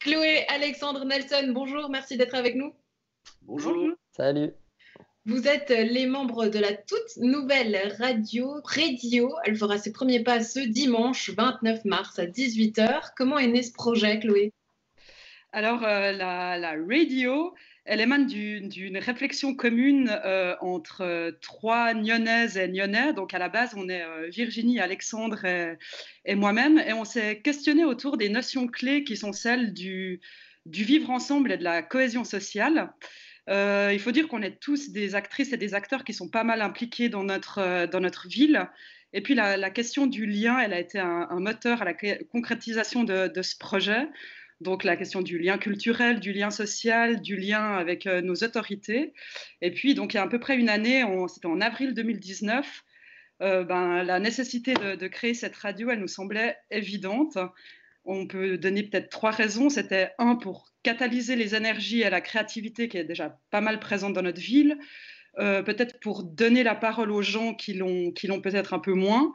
Chloé, Alexandre, Nelson, bonjour, merci d'être avec nous. Bonjour. Salut. Vous êtes les membres de la toute nouvelle radio Radio. Elle fera ses premiers pas ce dimanche 29 mars à 18 h. Comment est né ce projet, Chloé? Alors, la radio, elle émane d'une réflexion commune entre trois Nyonnaises et Nyonnais. Donc, à la base, on est Virginie, Alexandre et moi-même. Et on s'est questionné autour des notions clés qui sont celles du vivre ensemble et de la cohésion sociale. Il faut dire qu'on est tous des actrices et des acteurs qui sont pas mal impliqués dans notre ville. Et puis, la question du lien, elle a été un moteur à la concrétisation de ce projet. Donc la question du lien culturel, du lien social, du lien avec nos autorités. Et puis, donc, il y a à peu près une année, c'était en avril 2019, la nécessité de créer cette radio, elle nous semblait évidente. On peut donner peut-être trois raisons. C'était un, pour catalyser les énergies et la créativité qui est déjà pas mal présente dans notre ville. Peut-être pour donner la parole aux gens qui l'ont peut-être un peu moins.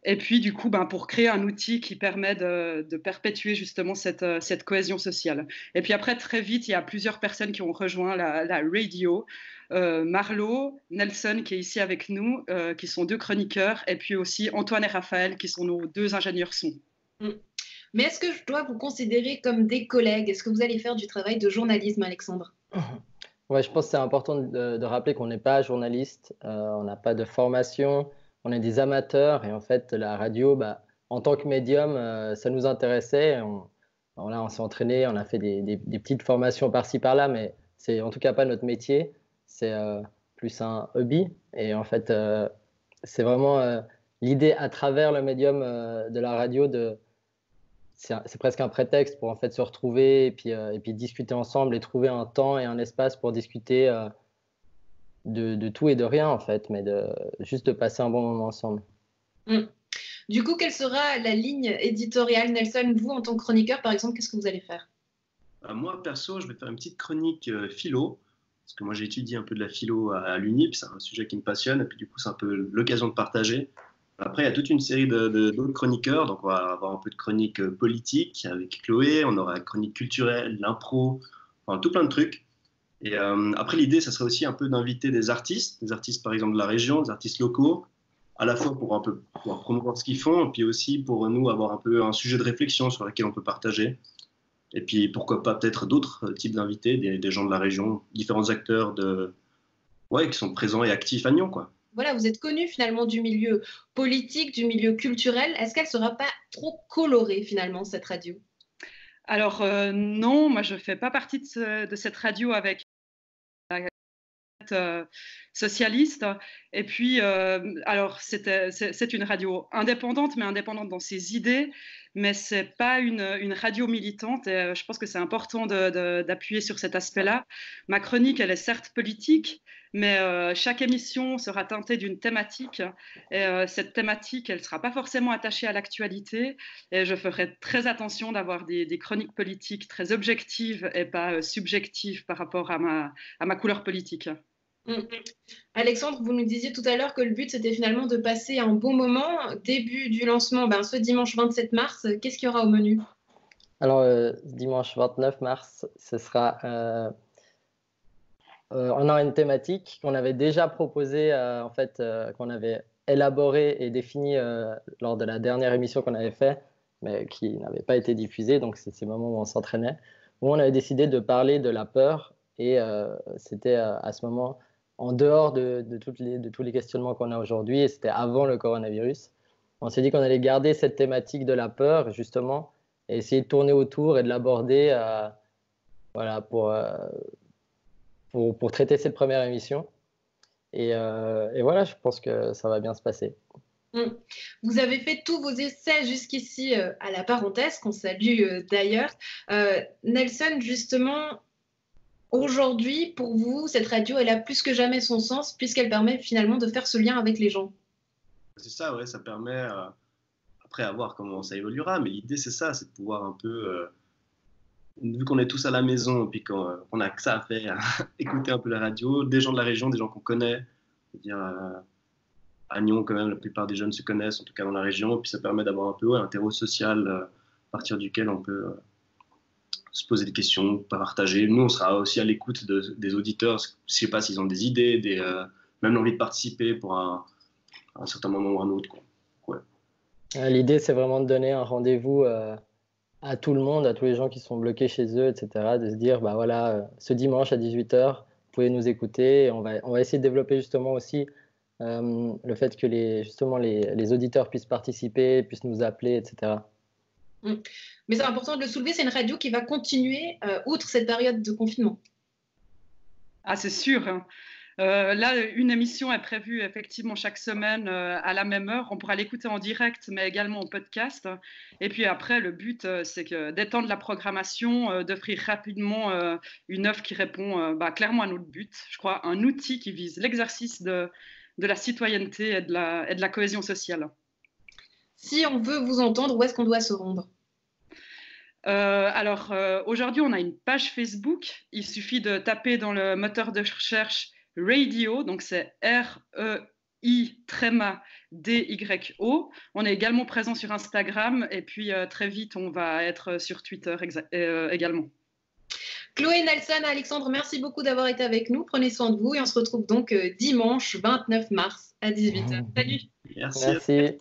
Et puis, du coup, pour créer un outil qui permet de perpétuer justement cette cohésion sociale. Et puis après, très vite, il y a plusieurs personnes qui ont rejoint la radio. Marlo, Nelson, qui est ici avec nous, qui sont deux chroniqueurs, et puis aussi Antoine et Raphaël, qui sont nos deux ingénieurs son. Mais est-ce que je dois vous considérer comme des collègues? Est-ce que vous allez faire du travail de journalisme, Alexandre? Ouais, je pense que c'est important de rappeler qu'on n'est pas journaliste, on n'a pas de formation. On est des amateurs et en fait, la radio, en tant que médium, ça nous intéressait. On s'est entraîné, on a fait des petites formations par-ci, par-là, mais c'est en tout cas pas notre métier. C'est plus un hobby. Et en fait, c'est vraiment l'idée à travers le médium de la radio. C'est presque un prétexte pour en fait se retrouver et puis discuter ensemble et trouver un temps et un espace pour discuter de tout et de rien en fait, mais juste de passer un bon moment ensemble. Du coup, quelle sera la ligne éditoriale, Nelson? Vous, en tant que chroniqueur, par exemple, qu'est-ce que vous allez faire? Moi, perso, je vais faire une petite chronique philo, parce que moi, j'ai étudié un peu de la philo à l'UNIP, c'est un sujet qui me passionne, et puis du coup, c'est un peu l'occasion de partager. Après, il y a toute une série d'autres chroniqueurs, donc on va avoir un peu de chronique politique avec Chloé, on aura chronique culturelle, l'impro, enfin tout plein de trucs. Et après, l'idée, ça serait aussi un peu d'inviter des artistes par exemple de la région, des artistes locaux, à la fois pour un peu pouvoir promouvoir ce qu'ils font, et puis aussi pour nous avoir un peu un sujet de réflexion sur lequel on peut partager. Et puis pourquoi pas peut-être d'autres types d'invités, des gens de la région, différents acteurs qui sont présents et actifs à Nyon, quoi. Voilà, vous êtes connus finalement du milieu politique, du milieu culturel. Est-ce qu'elle ne sera pas trop colorée finalement, cette radio? Alors non, moi je ne fais pas partie de cette radio avec socialiste. Et puis, alors c'est une radio indépendante, mais indépendante dans ses idées, mais c'est pas une radio militante. Et je pense que c'est important d'appuyer sur cet aspect-là. Ma chronique, elle est certes politique, mais chaque émission sera teintée d'une thématique. Et cette thématique, elle ne sera pas forcément attachée à l'actualité. Et je ferai très attention d'avoir des chroniques politiques très objectives et pas subjectives par rapport à ma couleur politique. Alexandre, vous nous disiez tout à l'heure que le but, c'était finalement de passer un bon moment. Début du lancement, ce dimanche 27 mars, qu'est-ce qu'il y aura au menu? Alors, dimanche 29 mars, ce sera... on aura une thématique qu'on avait déjà proposée, en fait, qu'on avait élaborée et définie lors de la dernière émission qu'on avait faite, mais qui n'avait pas été diffusée, donc c'est ces moments où on s'entraînait, où on avait décidé de parler de la peur, et c'était à ce moment... en dehors de tous les questionnements qu'on a aujourd'hui, et c'était avant le coronavirus. On s'est dit qu'on allait garder cette thématique de la peur, justement, et essayer de tourner autour et de l'aborder pour traiter cette première émission. Et voilà, je pense que ça va bien se passer. Vous avez fait tous vos essais jusqu'ici à la parenthèse, qu'on salue d'ailleurs. Nelson, justement... Aujourd'hui, pour vous, cette radio, elle a plus que jamais son sens puisqu'elle permet finalement de faire ce lien avec les gens. C'est ça, ouais, ça permet, après à voir comment ça évoluera, mais l'idée c'est ça, c'est de pouvoir un peu, vu qu'on est tous à la maison et puis qu'on a que ça à faire, écouter un peu la radio, des gens de la région, des gens qu'on connaît, c'est-à-dire à Nyon quand même, la plupart des jeunes se connaissent, en tout cas dans la région, et puis ça permet d'avoir un peu un terreau social à partir duquel on peut se poser des questions, partager. Nous, on sera aussi à l'écoute des auditeurs. Je ne sais pas s'ils ont des idées, même l'envie de participer pour un certain moment ou un autre, quoi. Ouais. L'idée, c'est vraiment de donner un rendez-vous à tout le monde, à tous les gens qui sont bloqués chez eux, etc. De se dire, bah voilà, ce dimanche à 18h, vous pouvez nous écouter. Et on va essayer de développer justement aussi le fait que les auditeurs puissent participer, puissent nous appeler, etc. Mais c'est important de le soulever, c'est une radio qui va continuer outre cette période de confinement. Ah, c'est sûr, hein. Là, une émission est prévue effectivement chaque semaine à la même heure. On pourra l'écouter en direct, mais également en podcast. Et puis après, le but, c'est d'étendre la programmation, d'offrir rapidement une offre qui répond clairement à notre but. Je crois un outil qui vise l'exercice de la citoyenneté et de la cohésion sociale. Si on veut vous entendre, où est-ce qu'on doit se rendre ? Aujourd'hui, on a une page Facebook. Il suffit de taper dans le moteur de recherche Radio, donc c'est REI-DYO. On est également présent sur Instagram et puis très vite, on va être sur Twitter également. Chloé, Nelson, Alexandre, merci beaucoup d'avoir été avec nous. Prenez soin de vous et on se retrouve donc dimanche 29 mars à 18h. Salut. Merci. Merci.